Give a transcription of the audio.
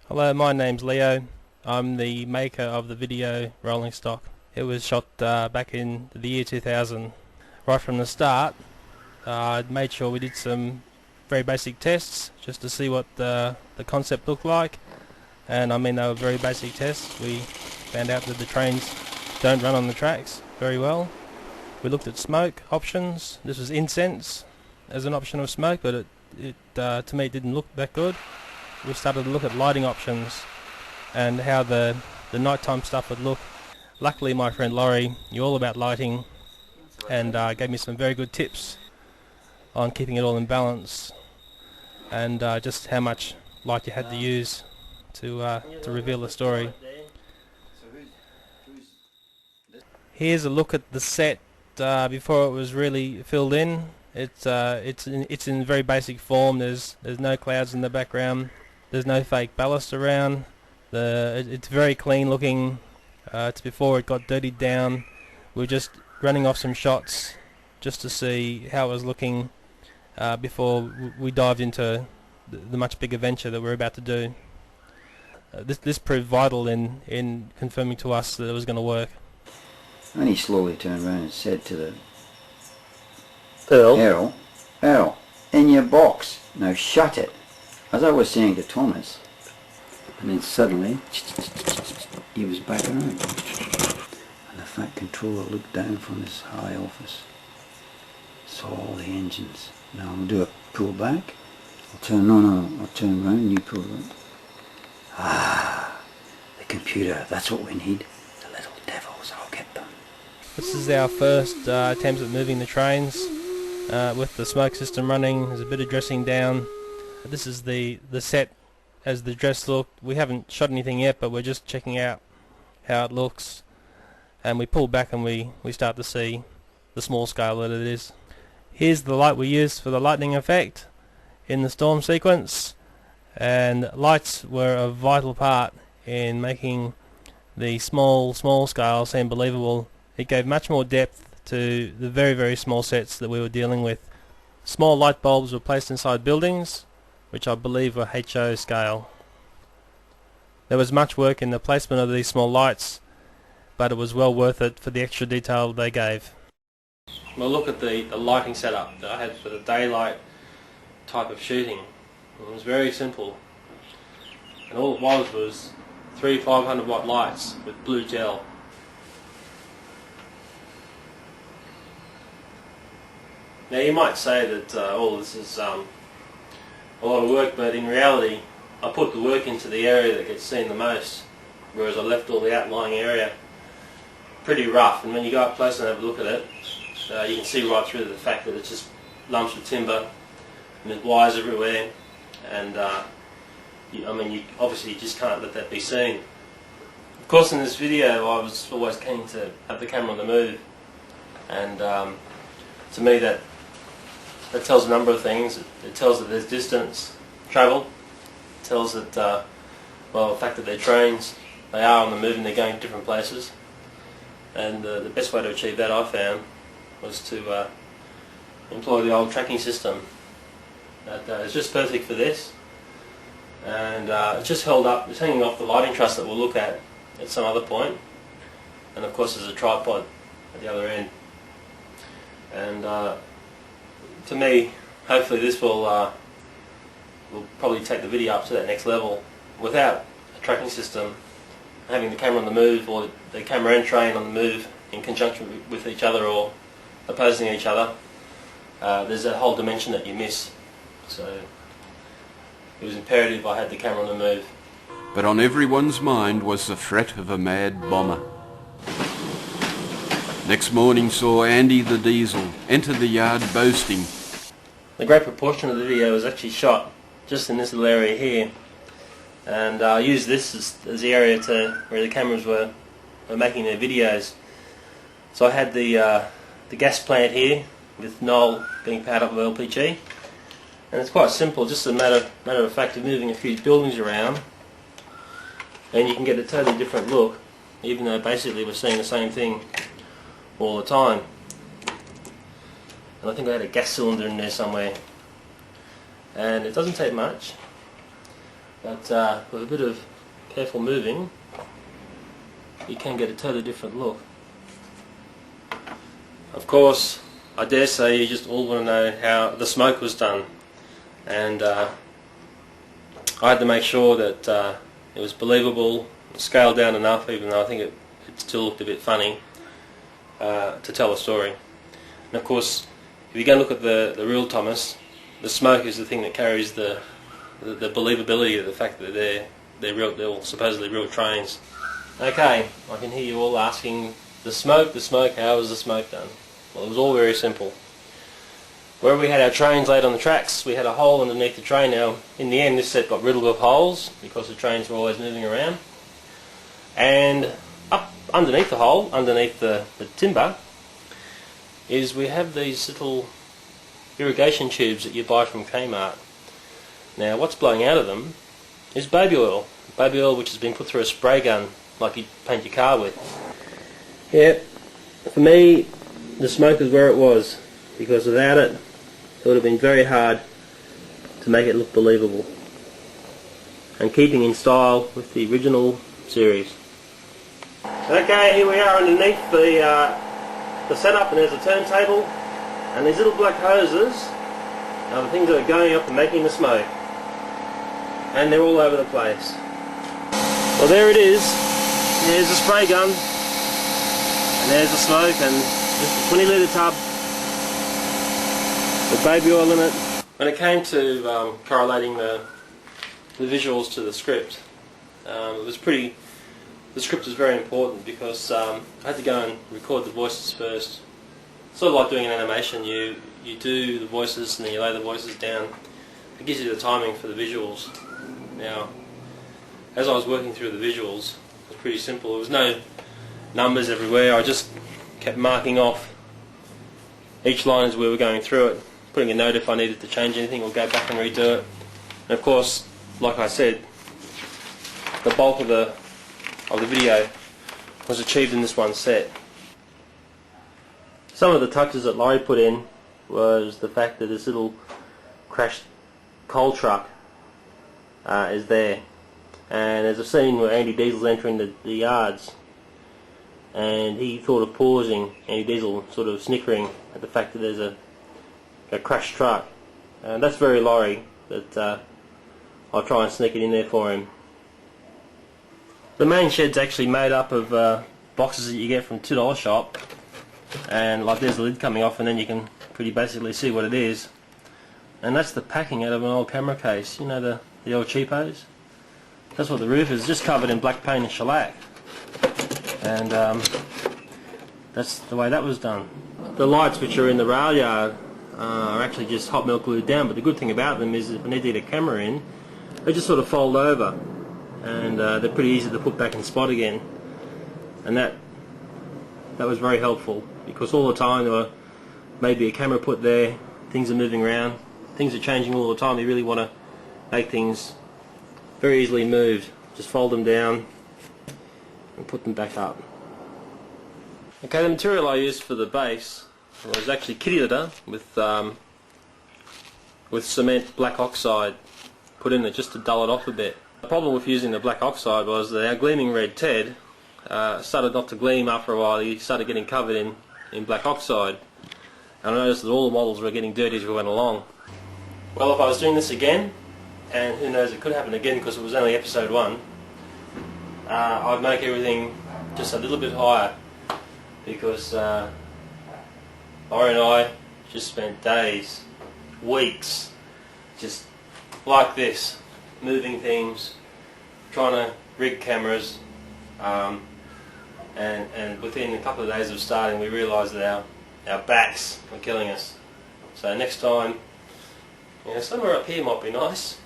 Hello, my name's Leo. I'm the maker of the video Rolling Stock. It was shot back in the year 2000. Right from the start, I made sure we did some very basic tests just to see what the concept looked like. And I mean, they were very basic tests. We found out that the trains don't run on the tracks very well. We looked at smoke options. This was incense as an option of smoke, but to me it didn't look that good. We started to look at lighting options and how the nighttime stuff would look. Luckily my friend Laurie knew all about lighting and gave me some very good tips on keeping it all in balance and just how much light you had to use to reveal the story. Here's a look at the set before it was really filled in. It's in very basic form. There's no clouds in the background. There's no fake ballast around. It's very clean looking. It's before it got dirtied down. We're just running off some shots just to see how it was looking before we dived into the much bigger venture that we're about to do. This proved vital in confirming to us that it was going to work. And he slowly turned around and said to the Earl, Earl, in your box, now shut it. As I was saying to Thomas, and then suddenly he was back around, and the Fat Controller looked down from his high office, saw all the engines. Now I'll do a pull back. I'll turn around and you pull it. Ah, the computer, that's what we need. The little devils, I'll get them. this is our first attempt at moving the trains with the smoke system running. There's a bit of dressing down. This is the set as the dress looked. We haven't shot anything yet, but we're just checking out how it looks, and we pull back and we start to see the small scale that it is. Here's the light we used for the lightning effect in the storm sequence, and lights were a vital part in making the small scale seem believable. It gave much more depth to the very small sets that we were dealing with. Small light bulbs were placed inside buildings, which I believe were HO scale. There was much work in the placement of these small lights, but it was well worth it for the extra detail they gave. We'll look at the lighting setup that I had for the daylight type of shooting. It was very simple, and all it was three 500 watt lights with blue gel. Now you might say that all this is a lot of work, but in reality I put the work into the area that gets seen the most, whereas I left all the outlying area pretty rough. And when you go up close and have a look at it, you can see right through the fact that it's just lumps of timber and there's wires everywhere, and you obviously just can't let that be seen. Of course, in this video I was always keen to have the camera on the move, and to me that tells a number of things. It tells that there's distance travelled. It tells that, well, the fact that they're trains, they are on the move and they're going to different places. And the best way to achieve that, I found, was to employ the old tracking system. It's just perfect for this. And it's just held up, it's hanging off the lighting truss that we'll look at some other point. And of course there's a tripod at the other end. And to me, hopefully this will probably take the video up to that next level. Without a tracking system, having the camera on the move, or the camera and train on the move in conjunction with each other or opposing each other, there's a whole dimension that you miss. So it was imperative I had the camera on the move. But on everyone's mind was the threat of a mad bomber. Next morning saw Andy the Diesel enter the yard boasting. The great proportion of the video was actually shot just in this little area here, and I used this as the area where the cameras were making their videos. So I had the gas plant here with Knoll being powered up with LPG, and it's quite simple, just a matter of fact of moving a few buildings around, and you can get a totally different look, even though basically we're seeing the same thing all the time. And I think I had a gas cylinder in there somewhere, and it doesn't take much. but with a bit of careful moving you can get a totally different look. Of course, I dare say you just all want to know how the smoke was done, and I had to make sure that it was believable, scaled down enough, even though I think it still looked a bit funny, to tell a story. And of course, if you go and look at the real Thomas, the smoke is the thing that carries the believability of the fact that they're all supposedly real trains. Okay, I can hear you all asking, the smoke, how was the smoke done? Well, it was all very simple. Where we had our trains laid on the tracks, we had a hole underneath the train. Now, in the end, this set got riddled with holes because the trains were always moving around. And up underneath the hole, underneath the timber, is we have these little irrigation tubes that you buy from Kmart. Now, what's blowing out of them is baby oil. Baby oil which has been put through a spray gun, like you paint your car with. Yeah, for me, the smoke is where it was, because without it, it would have been very hard to make it look believable and keeping in style with the original series. Okay, here we are underneath the setup, and there's a turntable, and these little black hoses are the things that are going up and making the smoke, and they're all over the place. Well, there it is. There's the spray gun, and there's the smoke, and just a 20 litre tub with baby oil in it. When it came to correlating the visuals to the script, it was pretty. The script was very important because I had to go and record the voices first. Sort of like doing an animation, you do the voices and then you lay the voices down. It gives you the timing for the visuals. Now, as I was working through the visuals, it was pretty simple. There was no numbers everywhere. I just kept marking off each line as we were going through it, putting a note if I needed to change anything or go back and redo it. And of course, like I said, the bulk of the video was achieved in this one set. Some of the touches that Laurie put in was the fact that this little crashed coal truck is there, and there's a scene where Andy Diesel's entering the yards, and he thought of pausing, Andy Diesel sort of snickering at the fact that there's a crashed truck, and that's very Laurie, but I'll try and sneak it in there for him. The main shed's actually made up of boxes that you get from $2 shop, and like there's the lid coming off, and then you can pretty basically see what it is. And that's the packing out of an old camera case, you know, the old cheapos. That's what the roof is, just covered in black paint and shellac. And that's the way that was done. The lights which are in the rail yard are actually just hot melt glued down, but the good thing about them is if I need to get a camera in, they just sort of fold over, and they're pretty easy to put back in spot again. And that was very helpful, because all the time there were maybe a camera put there, things are moving around, things are changing all the time. You really want to make things very easily moved. Just fold them down and put them back up. Okay, the material I used for the base was actually kitty litter with cement black oxide put in it just to dull it off a bit. The problem with using the black oxide was that our gleaming red Ted started not to gleam after a while. He started getting covered in black oxide, and I noticed that all the models were getting dirty as we went along. Well, if I was doing this again, and who knows, it could happen again because it was only episode 1, I'd make everything just a little bit higher, because Laurie and I just spent days, weeks, just like this, moving things, trying to rig cameras, and within a couple of days of starting we realised that our backs were killing us. So next time, somewhere up here might be nice.